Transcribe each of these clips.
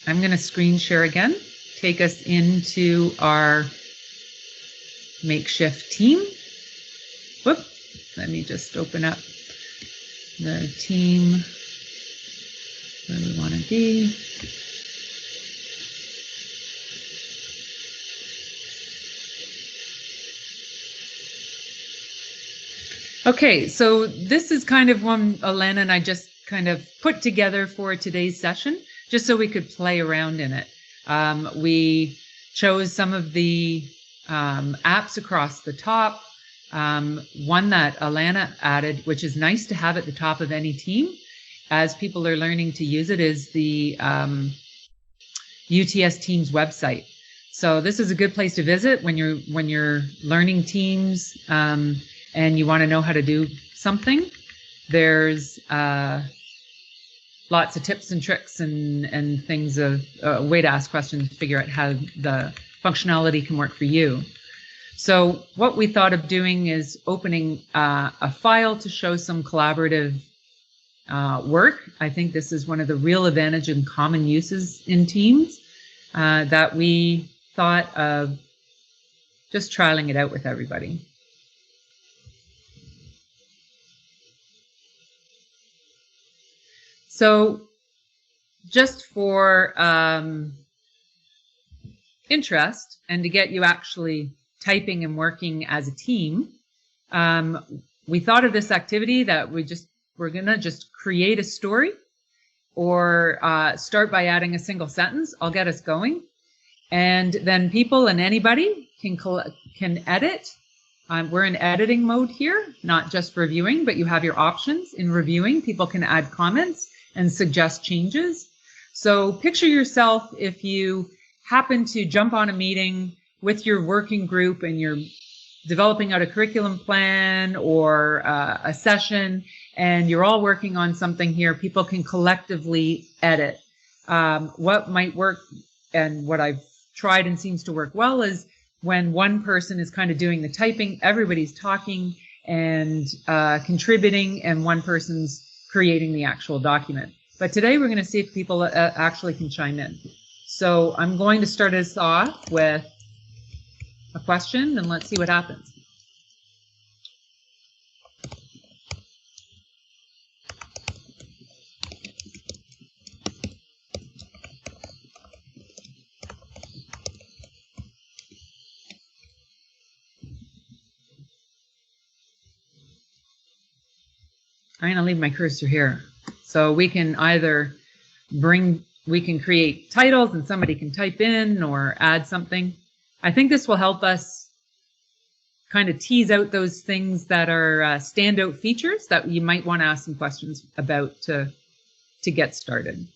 I'm going to screen share again, take us into our makeshift team. Whoop, let me just open up the team where we want to be. Okay, so this is kind of one Ilana and I just kind of put together for today's session, just so we could play around in it. We chose some of the apps across the top. One that Ilana added, which is nice to have at the top of any team as people are learning to use it, is the UTS Teams website. So this is a good place to visit when you're learning Teams and you want to know how to do something. There's lots of tips and tricks and things of a way to ask questions to figure out how the functionality can work for you. So what we thought of doing is opening a file to show some collaborative work. I think this is one of the real advantage and common uses in Teams that we thought of just trialing it out with everybody. So just for interest and to get you actually typing and working as a team, we thought of this activity that we're gonna just create a story or start by adding a single sentence. I'll get us going. And then people and anybody can edit. We're in editing mode here, not just reviewing, but you have your options in reviewing. People can add comments and suggest changes. So picture yourself if you happen to jump on a meeting with your working group and you're developing out a curriculum plan or a session and you're all working on something here. People can collectively edit. What might work and what I've tried and seems to work well is when one person is kind of doing the typing, everybody's talking and contributing, and one person's creating the actual document. But today we're going to see if people actually can chime in. So I'm going to start us off with a question and let's see what happens. I'm going to leave my cursor here. So we can either we can create titles and somebody can type in or add something. I think this will help us kind of tease out those things that are standout features that you might want to ask some questions about to get started.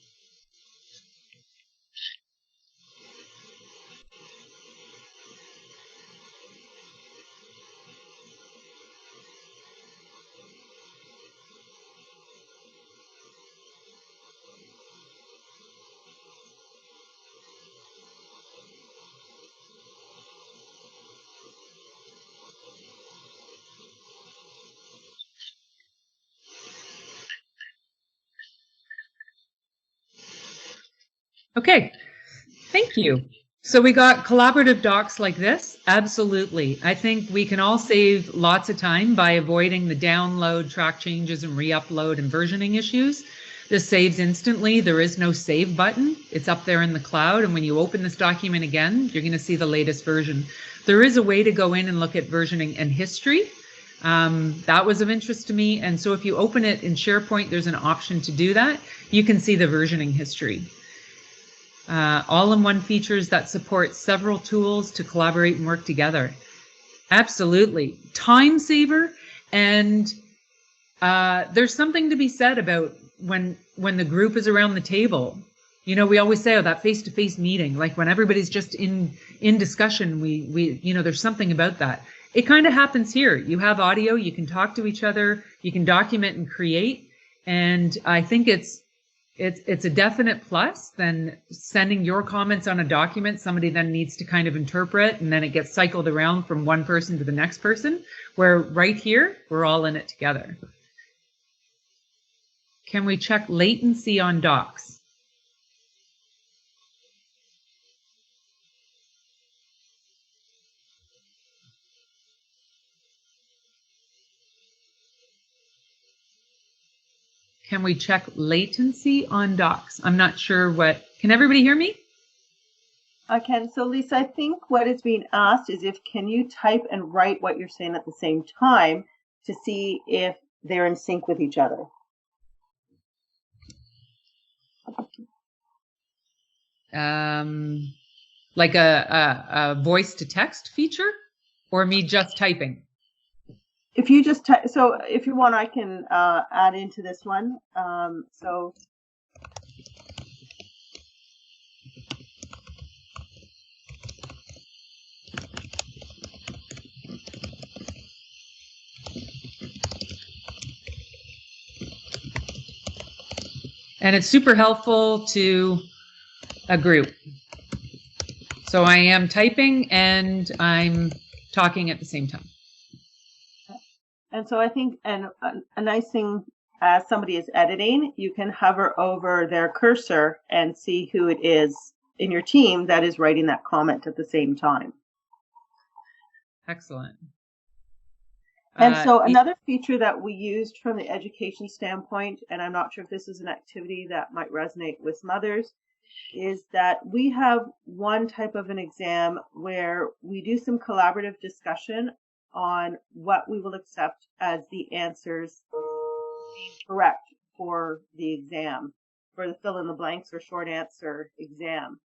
Okay, thank you. So we got collaborative docs like this. Absolutely. I think we can all save lots of time by avoiding the download, track changes, and re-upload and versioning issues. This saves instantly. There is no save button. It's up there in the cloud. And when you open this document again, you're going to see the latest version. There is a way to go in and look at versioning and history. That was of interest to me. And so if you open it in SharePoint, there's an option to do that. You can see the versioning history. All-in-one features that support several tools to collaborate and work together. Absolutely. Time saver. And there's something to be said about when the group is around the table. You know, we always say, oh, that face-to-face meeting, like when everybody's just in discussion, we you know, there's something about that. It kind of happens here. You have audio, you can talk to each other, you can document and create. And I think it's a definite plus than sending your comments on a document. Somebody then needs to kind of interpret, and then it gets cycled around from one person to the next person, where right here, we're all in it together. Can we check latency on docs? can we check latency on docs? I'm not sure what, can everybody hear me? I can. So Lisa, I think what is being asked is can you type and write what you're saying at the same time to see if they're in sync with each other? Like a voice to text feature, or me just typing? If you just type, so if you want, I can add into this one. And it's super helpful to a group. So I am typing and I'm talking at the same time. And so I think a nice thing as somebody is editing, you can hover over their cursor and see who it is in your team that is writing that comment at the same time. Excellent. And so another feature that we used from the education standpoint, and I'm not sure if this is an activity that might resonate with some others, is that we have one type of an exam where we do some collaborative discussion on what we will accept as the answers being correct for the exam, for the fill in the blanks or short answer exam.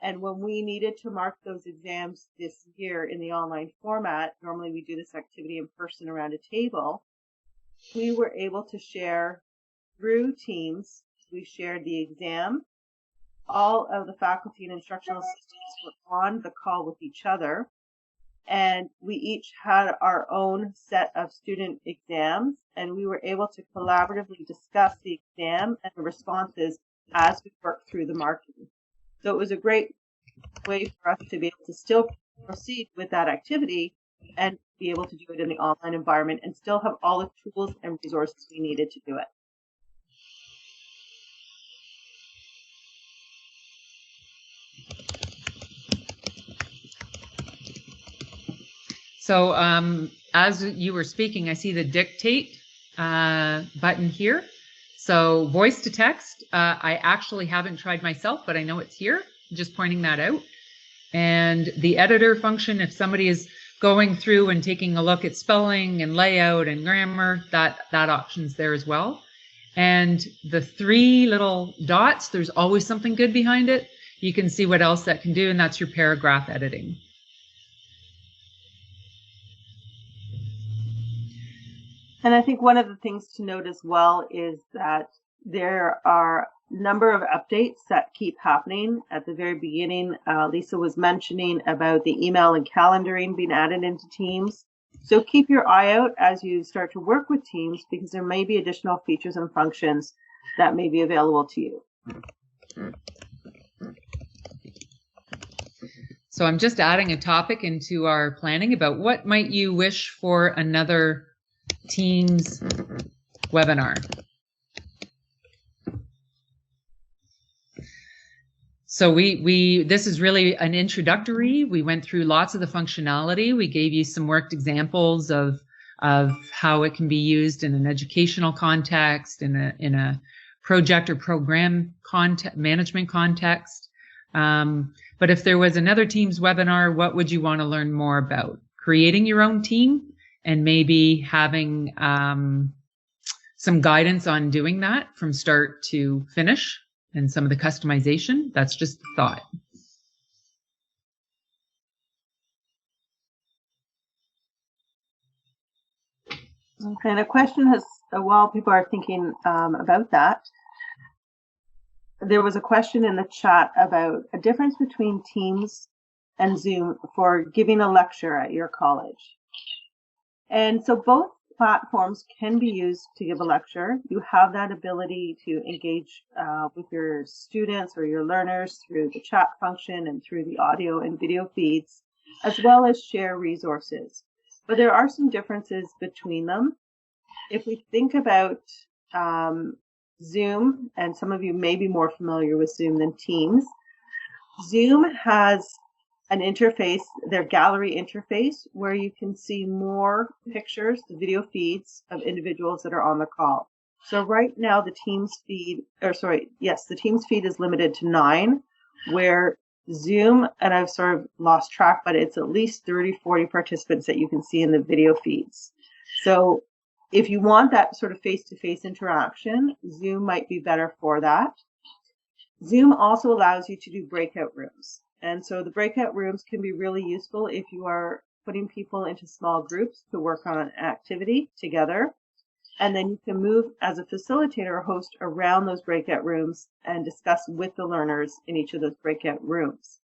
And when we needed to mark those exams this year in the online format, normally we do this activity in person around a table, we were able to share through Teams. We shared the exam. All of the faculty and instructional assistants were on the call with each other. And we each had our own set of student exams, and we were able to collaboratively discuss the exam and the responses as we worked through the marking. So it was a great way for us to be able to still proceed with that activity and be able to do it in the online environment and still have all the tools and resources we needed to do it. So as you were speaking, I see the dictate button here. So voice to text, I actually haven't tried myself, but I know it's here. Just pointing that out. And the editor function, if somebody is going through and taking a look at spelling and layout and grammar, that option's there as well. And the three little dots, there's always something good behind it. You can see what else that can do, and that's your paragraph editing. And I think one of the things to note as well is that there are a number of updates that keep happening. At the very beginning, Lisa was mentioning about the email and calendaring being added into Teams. So keep your eye out as you start to work with Teams, because there may be additional features and functions that may be available to you. So I'm just adding a topic into our planning about what might you wish for another Teams webinar. So this is really an introductory. We went through lots of the functionality. We gave you some worked examples of how it can be used in an educational context, in a project or program management context. But if there was another Teams webinar, what would you want to learn more about? Creating your own team and maybe having some guidance on doing that from start to finish and some of the customization. That's just a thought. Okay, and a question has, while people are thinking about that, there was a question in the chat about a difference between Teams and Zoom for giving a lecture at your college. And so both platforms can be used to give a lecture. You have that ability to engage with your students or your learners through the chat function and through the audio and video feeds, as well as share resources. But there are some differences between them. If we think about Zoom, and some of you may be more familiar with Zoom than Teams, Zoom has an interface, their gallery interface, where you can see more pictures, the video feeds of individuals that are on the call. So right now the Teams feed, the Teams feed is limited to 9, where Zoom, and I've sort of lost track, but it's at least 30, 40 participants that you can see in the video feeds. So if you want that sort of face-to-face interaction, Zoom might be better for that. Zoom also allows you to do breakout rooms. And so the breakout rooms can be really useful if you are putting people into small groups to work on an activity together. And then you can move as a facilitator or host around those breakout rooms and discuss with the learners in each of those breakout rooms.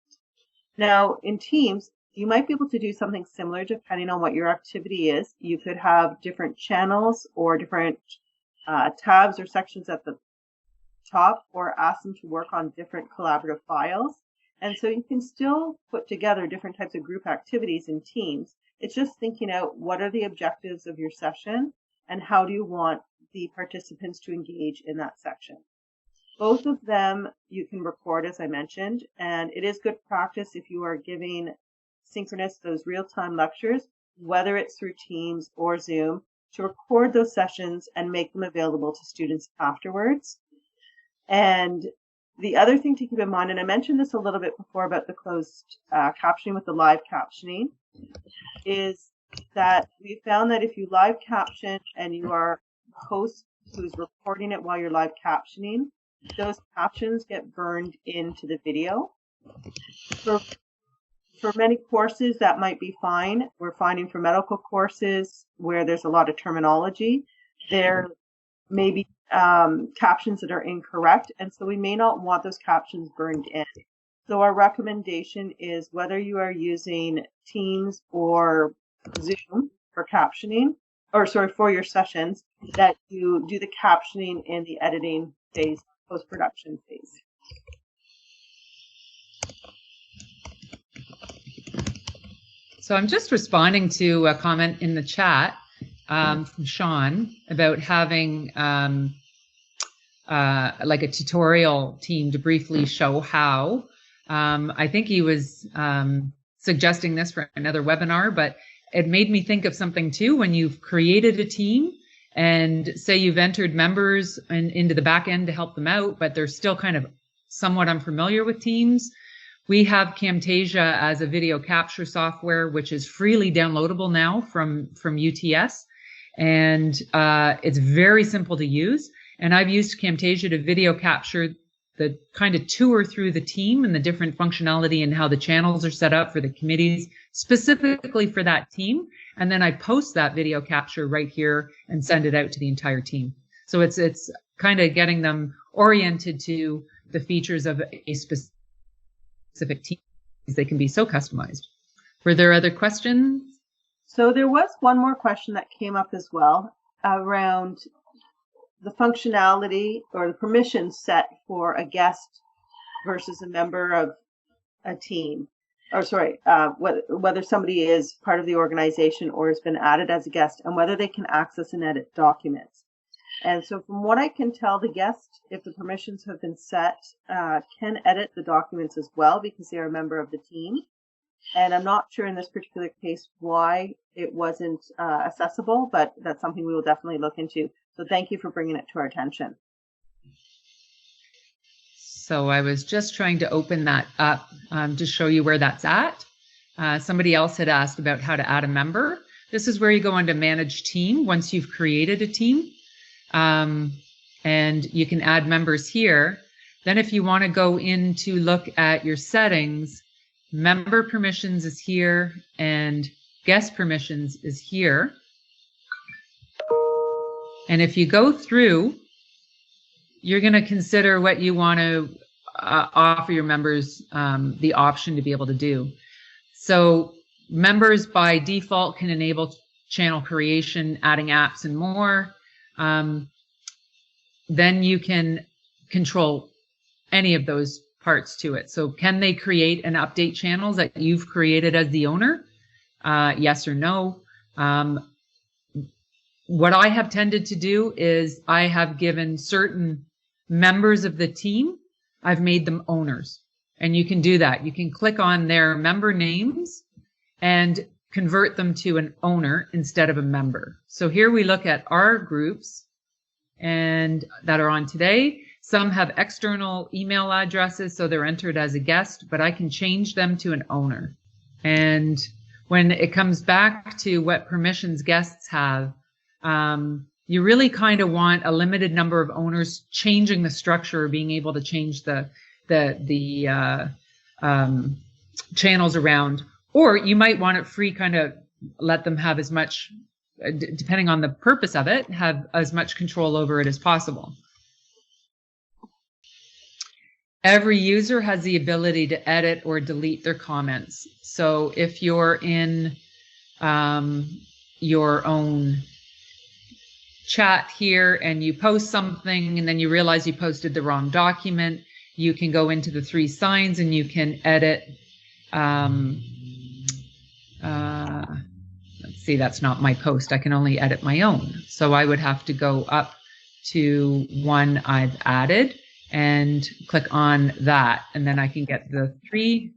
Now, in Teams, you might be able to do something similar depending on what your activity is. You could have different channels or different tabs or sections at the top, or ask them to work on different collaborative files. And so you can still put together different types of group activities in Teams. It's just thinking out what are the objectives of your session and how do you want the participants to engage in that section. Both of them you can record, as I mentioned, and it is good practice if you are giving synchronous, those real-time lectures, whether it's through Teams or Zoom, to record those sessions and make them available to students afterwards. And the other thing to keep in mind, and I mentioned this a little bit before about the closed captioning with the live captioning, is that we found that if you live caption and you are a host who's recording it while you're live captioning, those captions get burned into the video. For many courses, that might be fine. We're finding for medical courses where there's a lot of terminology, there may be captions that are incorrect, and so we may not want those captions burned in. So our recommendation is whether you are using Teams or Zoom for captioning, or for your sessions, that you do the captioning in the editing phase, post-production phase. So I'm just responding to a comment in the chat from Sean about having like a tutorial team to briefly show how. I think he was suggesting this for another webinar, but it made me think of something too. When you've created a team and say you've entered members into the back end to help them out, but they're still kind of somewhat unfamiliar with Teams, we have Camtasia as a video capture software, which is freely downloadable now from UTS. And it's very simple to use. And I've used Camtasia to video capture the kind of tour through the team and the different functionality and how the channels are set up for the committees, specifically for that team. And then I post that video capture right here and send it out to the entire team. So it's kind of getting them oriented to the features of a specific team. They can be so customized. Were there other questions? So there was one more question that came up as well around the functionality or the permissions set for a guest versus a member of a team, or whether somebody is part of the organization or has been added as a guest, and whether they can access and edit documents. And so from what I can tell, the guest, if the permissions have been set, can edit the documents as well because they are a member of the team. And I'm not sure in this particular case why it wasn't accessible, but that's something we will definitely look into. So thank you for bringing it to our attention. So I was just trying to open that up to show you where that's at. Somebody else had asked about how to add a member. This is where you go into Manage Team once you've created a team. And you can add members here. Then if you want to go in to look at your settings, member permissions is here and guest permissions is here. And if you go through, you're going to consider what you want to offer your members the option to be able to do. So members by default can enable channel creation, adding apps and more. Then you can control any of those parts to it. So can they create and update channels that you've created as the owner? Yes or no. What I have tended to do is I have given certain members of the team, I've made them owners. And you can do that. You can click on their member names and convert them to an owner instead of a member. So here we look at our groups, and that are on today. Some have external email addresses, so they're entered as a guest, but I can change them to an owner. And when it comes back to what permissions guests have, you really kind of want a limited number of owners changing the structure, being able to change the channels around, or you might want it free, kind of let them have as much, depending on the purpose of it, have as much control over it as possible. Every user has the ability to edit or delete their comments. So if you're in your own chat here and you post something and then you realize you posted the wrong document, you can go into the 3 signs and you can edit. Let's see, that's not my post. I can only edit my own. So I would have to go up to one I've added and click on that. And then I can get the 3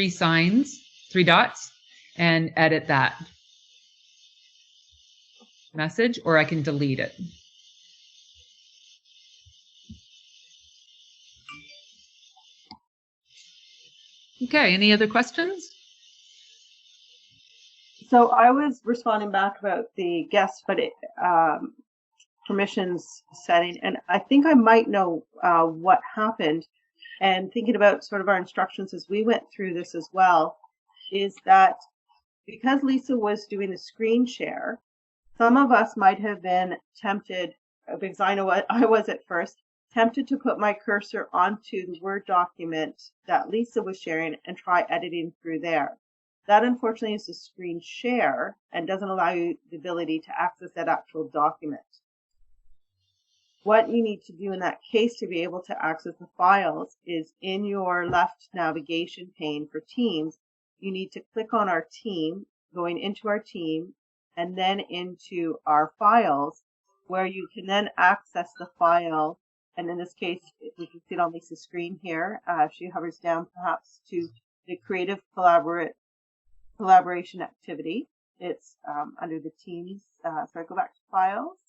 signs, 3 dots, and edit that message, or I can delete it. Okay, any other questions? So I was responding back about the guest, but permissions setting, and I think I might know what happened. And thinking about sort of our instructions as we went through this as well, is that because Lisa was doing the screen share, some of us might have been tempted, because I know what I was at first, tempted to put my cursor onto the Word document that Lisa was sharing and try editing through there. That unfortunately is a screen share and doesn't allow you the ability to access that actual document. What you need to do in that case to be able to access the files is in your left navigation pane for Teams, you need to click on our team, going into our team, and then into our files, where you can then access the file. And in this case, we can see it on Lisa's screen here. She hovers down perhaps to the creative collaboration activity. It's under the Teams. Sorry, go back to files.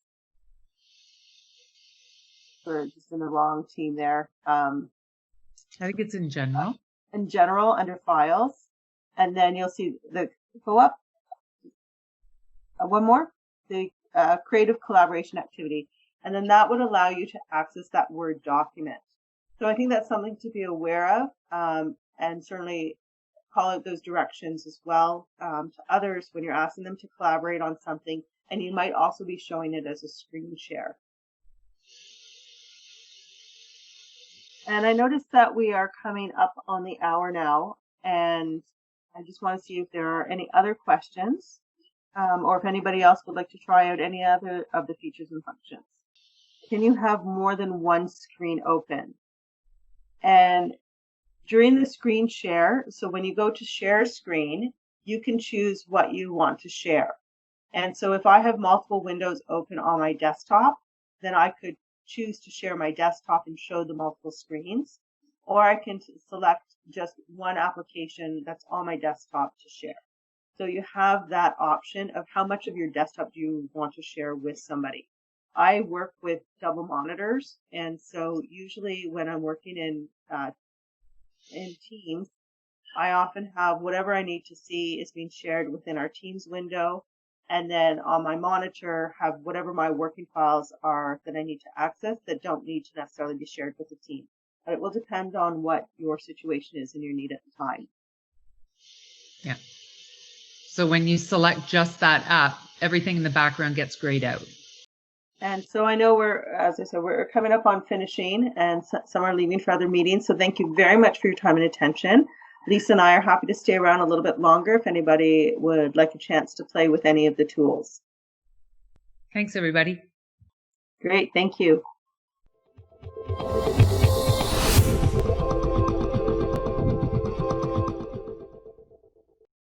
We're just in the wrong team there. I think it's in general. In general, under files. And then you'll see go up. One more, the creative collaboration activity. And then that would allow you to access that Word document. So I think that's something to be aware of, and certainly call out those directions as well to others when you're asking them to collaborate on something. And you might also be showing it as a screen share. And I noticed that we are coming up on the hour now, and I just want to see if there are any other questions. Or if anybody else would like to try out any other of the features and functions. Can you have more than one screen open? And during the screen share, so when you go to share screen, you can choose what you want to share. And so if I have multiple windows open on my desktop, then I could choose to share my desktop and show the multiple screens, or I can select just one application that's on my desktop to share. So you have that option of how much of your desktop do you want to share with somebody. I work with double monitors, and so usually when I'm working in Teams, I often have whatever I need to see is being shared within our Teams window, and then on my monitor have whatever my working files are that I need to access that don't need to necessarily be shared with the team. But it will depend on what your situation is and your need at the time. Yeah. So when you select just that app, everything in the background gets grayed out. And so I know as I said, we're coming up on finishing, and some are leaving for other meetings. So thank you very much for your time and attention. Lisa and I are happy to stay around a little bit longer if anybody would like a chance to play with any of the tools. Thanks, everybody. Great. Thank you.